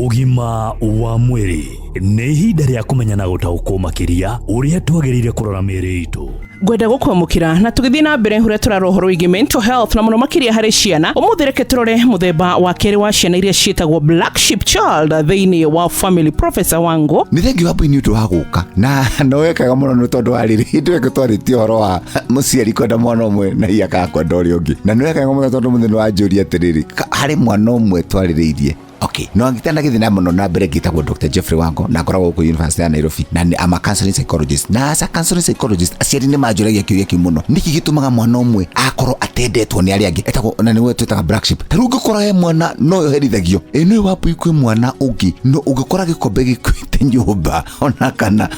Ugima wa mwiri nĩ ihinda rĩa kũmenya na gũtaũkwo makĩria ũrĩa twagĩrĩire kũrora mĩĩrĩ itũ. Gwenda gũkwamũkĩra na tũgĩthiĩ na mbere ũrĩa tũrarora ũhoro wĩgiĩ mental health na mũno makĩria harĩ ciana. Ũmũthĩ reke tũrore mũthemba wa kerĩ wa ciana iria ciĩtagwo black sheep child thĩinĩ wa family. Professor Wango, nĩ thengi wambo nĩ ũndũ wa gũka na no wekaga mũno nĩ tondũ wa rĩrĩ hĩndĩ ĩyo twarĩtie ũhoro wa mũciari kwenda mwana ũmwe na hiaka kwenda ũrĩa ũngĩ, na nĩ wekaga mũno tondũ mũthenya wa njũria atĩrĩrĩ harĩ mwana ũmwe twarĩrĩirie. Okay, no ngitana githĩ na mũno na mbere ngitagwo Dr. Jeffrey Wango na ngoragwo ku University ya Nairobi na I'm a counseling psychologist. Na as a counseling psychologist aciari nĩ manjũragia kĩũria kĩu mũno, nĩkĩ gĩtũmaga mwana ũmwe akorwo atendetwo nĩ arĩa angĩ etagwo na nĩwe twĩtaga black sheep. Tarĩu ũngĩkora he mwana no yoherithagio nĩ wapu kwĩ mwana ũngĩ no ũngĩkora gĩkombe gĩkwĩte nyũmba ona kana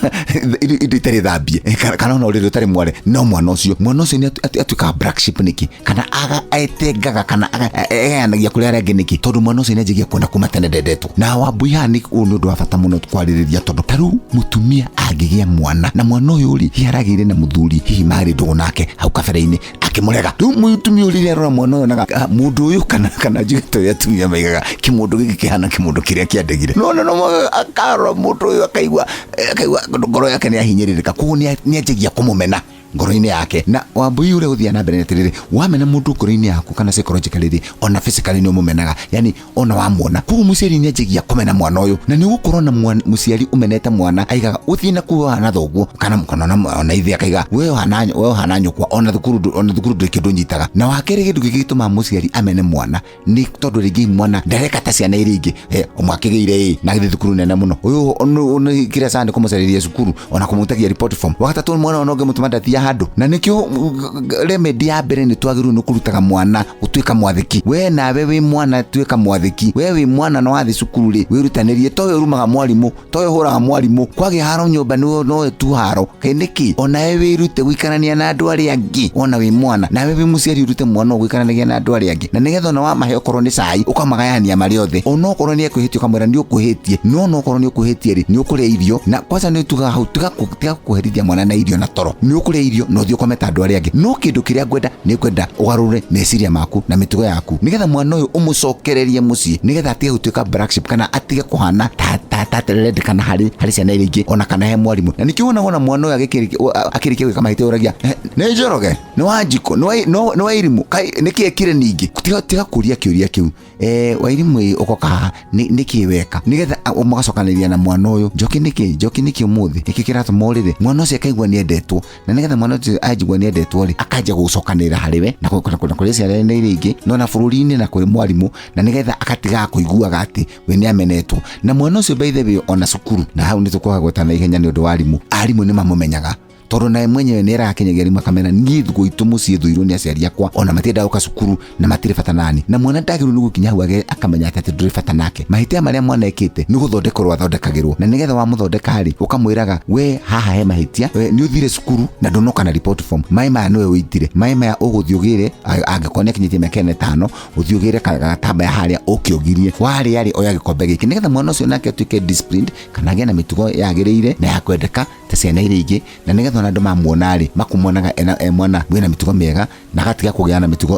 indo itarĩ thambie kana ona ũrĩa ũtarĩ mware no mwana ũcio nĩ atuĩkaga black sheep nĩkĩ kana aetengaga kana agayanagia kũrĩa arĩa angĩ nĩkĩ tondũ mwana ũcio nĩ anjagia kuona kuma tene ndendetwo. Na wambui hani nĩ ũndũ wa bata mũno kwarĩrĩria tondũ tarĩu mũtumia angĩgĩa mwana na mwana ũyũ rĩ hiaragĩire na mũthuri hihi marĩ ndũgũ nake hau kabere-inĩ akĩmũrega, rĩu mũtumia ũrĩa arora mwana ũyũ naga mũndũ ũyũ kana njigĩto ya tumia maigaga kĩmũndũ gĩkĩ kĩhana kĩmũndũ kĩrĩa kĩandegire no akarora mũndũ ũyũ akaigua ngoro yake nĩ ahinyĩrĩrĩka koguo nĩ anjagia kũmũmena ngoro-inĩ yake. Na wambui ũrĩa ũthia na mbere atĩrĩrĩ wamena mũndũ ngoro-inĩ yaku kana psychologically ona physically nĩ ũmũmenaga, yani ona wamuona koguo mũciari nĩ anjagia kũmena mwana ũyũ na nĩ gũkorwo na mũciari ũmenete mwana aigaga ũthiĩ na kuo hana thoguo kana ona ithe akaiga wewe hana nyũkwa ona thukuru ndĩ kĩndũ nyitaga. Na wakere kĩndũ gĩkĩ gĩtũmaga mũciari amene mwana nĩ tondũ rĩngĩ mwana ndareka ta ciana iria ingĩ ũmwakĩgĩire na gĩthĩ thukuru nene mũno ũyũ kĩrĩa sana kũmũcarĩria cukuru ona kũmũtagia report form wagatatũ mwana ona ũngĩmũtũma ndathia handũ. Na nikio remedy ya mbere nĩ twagĩrĩirwo nĩ kũrutaga mwana gũtuĩka mwathĩki. We nawe wĩ mwana tuĩka mwathĩki, we wĩ mwana no wathi cukuru rĩ wĩrutanĩrie towe ũrumaga mwarimũ towe hũraga mwarimũ kwagĩ haro nyũmba no tu haro kaĩ nĩkĩ ona we wĩrute gũikarania na andũ arĩa angĩ ona wĩ mwana nawe wĩ mũciari ũrute mwana gũikaranagia na andũ arĩa angĩ na nĩgetha ona wamahe okorwo nĩ cai ũkamagayania marĩ othe ona okorwo nĩ ekwĩhĩtie ũkamwĩra nĩ ũkwĩhĩtie no okorwo nĩ ũkwĩhĩtie rĩ nĩ ũkũrĩa irio na kwanza nĩ tugaga hau tiga kũherithia mwana na irio na toro nĩ ũkũrĩa irio no thio kometa andũ arĩa angĩ no kĩndũ kĩrĩa ngwenda nĩ kwenda ũgarũre meciria maku na mĩtugo yaku nĩgetha mwana ũyũ ũmũcokererie mũciĩ nĩgetha atige gũtuĩka black sheep kana atige kũhana ta kana harĩ ciana iria ingĩ ona kana he mwarimũ. Na nĩkĩo wona mwana ũyũ akĩrĩkia gwĩka mahĩtia ũragia nĩ njoroge nĩ wanjiko nĩ wairimũ nĩkĩ ekire ningĩ tiga kũria kĩũria kĩu wairimũ ũkoka nĩkĩ weka nĩgetha mũgacokanĩria na mwana ũyũ njoki nĩkĩ ũmũthĩ nĩkĩ kĩratũma ũrĩre mwana ũcio akaigua nĩ endetwo na nĩgetha mwana ũcio ajigua nĩ endetwo rĩ akanja gũcokanĩra harĩ we na kũrĩ ciana iria ingĩ no na bũrũri-inĩ na kũrĩ mwarimũ na nĩgetha akatiga kũiguaga atĩ we nĩ amenetwo. Na mwana ũcio by the way ona cukuru na hau nĩ tũkũhagweta na ihenya nĩ ũndũ wa arimũ nĩ mamũmenyaga tondũ naye mwenyewe nĩ arakinyagia rĩmwe akamena niĩ gwitũ mũciĩ thũirwo nĩ aciari akwa ona matienda gũka cukuru na matirĩ bata nani na mwana ndagĩrĩirwo nĩ gũkinya hau akamenya atĩ ndũrĩ bata nake. Mahĩtia marĩa mwana ekĩte nĩ gũthondekerwo athondekagĩrwo na nĩgetha wamũthondeka rĩ ũkamwĩraga we haha he mahĩtia nĩ ũthire cukuru na ndũnoka na report form maĩ maya nĩwe wĩitire maĩ maya ũgũthiĩ ũgĩre angĩkorwo nĩ akinyĩtie mĩaka 5 ũthiĩ ũgĩre gatambaya harĩa ũkĩogirie warĩa rĩ oya gĩkombe gĩkĩ nĩgetha mwana ũcio nake atuĩke disciplined kana agĩe na mĩtugo yagĩrĩire na ya kwendeka ta ciana iria ingĩ na nĩgetha ona andũ mamuona rĩ makumwonaga mwana wĩna mĩtugo mĩega na agatiga kũgĩa na mĩtugo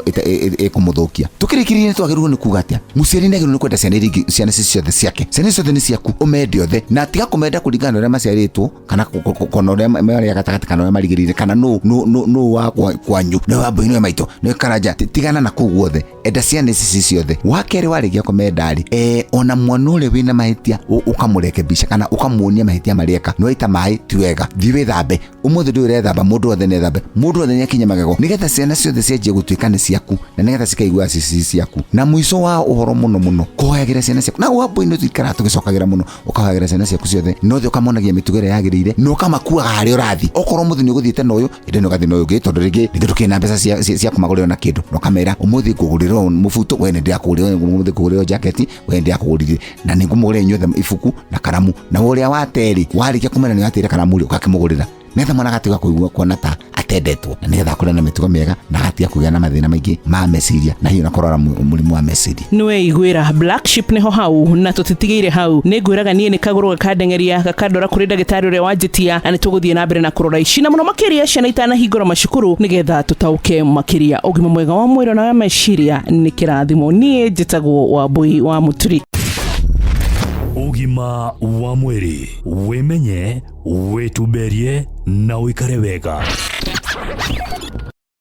ĩkũmũthũkia. Tũkĩrĩkĩrĩria nĩ twagĩrĩirwo nĩ kuuga atĩa mũciari nĩ agĩrĩirwo nĩ kwenda ciana iria ingĩ ciana ciothe ciake ciana ciothe nĩ ciaku ũmende othe na tiga kũmenda kũringana na ũrĩa maciarĩtwo kana ũrĩa marĩa gatagatĩ kana ũrĩa marigĩrĩire kana nũ wa kwanyu nĩ wambui nĩwe maitũ nĩ karanja tigana na kũu guothe enda ciana ici ciothe. Wakerĩ warĩkia kũmenda rĩ ona mwana ũrĩa wĩna mahĩtia ũkamũrekebisha kana ũkamuonia mahĩtia marĩeka nĩ waita maĩ ti wega thiĩ wĩthambe ũmũthĩ ndũĩ ũrethamba mũndũ othe nĩ ethambe mũndũ othe nĩ akinye magego nĩgetha ciana ciothe cianjie gũtuĩka nĩ ciaku na nĩgetha cikaigua cici ciaku. Na mũico wa ũhoro mũno kũhoyagĩra ciana ciaku na wambui-inĩ tũikara tũgĩcokagĩra mũno ũkahoyagĩra ciana ciaku ciothe no thĩ ũkamonagia mĩtugo ĩrĩa yagĩrĩire na ũkamakuaga harĩa ũrathiĩ okorwo mũthĩ nĩ ũgũthiĩte na ũyũ ĩndĩ nĩ ũgathiĩ na ũyũ ũngĩ tondũ rĩngĩ ndũkĩrĩ na mbeca cia kũmagũrĩrwo na kĩndũ na ũkamera ũmũthĩ ngũgũrĩrwo mũbuto we nĩ ndĩrakũgũrĩrwo ũmũthĩ ngũgũrĩrwo jaketi we nĩ ndĩrakũgũrĩire na nĩ ngũmũgũrĩra inyuothe ibuku na karamu na ũrĩa waterĩ warĩkia kũmena nĩ watĩire karamu rĩ ũgakĩmũgũrĩra nĩgetha mwana agatiga kuona ta atendetwo na nĩgetha akũre na mĩtugo mĩega na agatiga kũgĩa na mathĩna maingĩ ma meciria na hiyo na kũrora mũrimũ wa meciria. Nĩwe igwĩra black sheep nĩho hau na tũtitigĩire hau nĩ ngwĩraga niĩ nĩ kagũrũ gakandengeria gakandora kũrĩ ndagĩtarĩ ũrĩa wanjĩtia na nĩ tũgũthiĩ na mbere na kũrora ici na mũno makĩria ciana itanahingũra macukuru nĩgetha tũtaũke makĩria ũgima mwega wa mwĩrĩ na wa meciria nĩ kĩrathimo. Niĩ njĩtagwo Wambui wa Mũturi. Ũgima wa mwĩrĩ, wĩmenye, wĩtumberie na ũikare wega.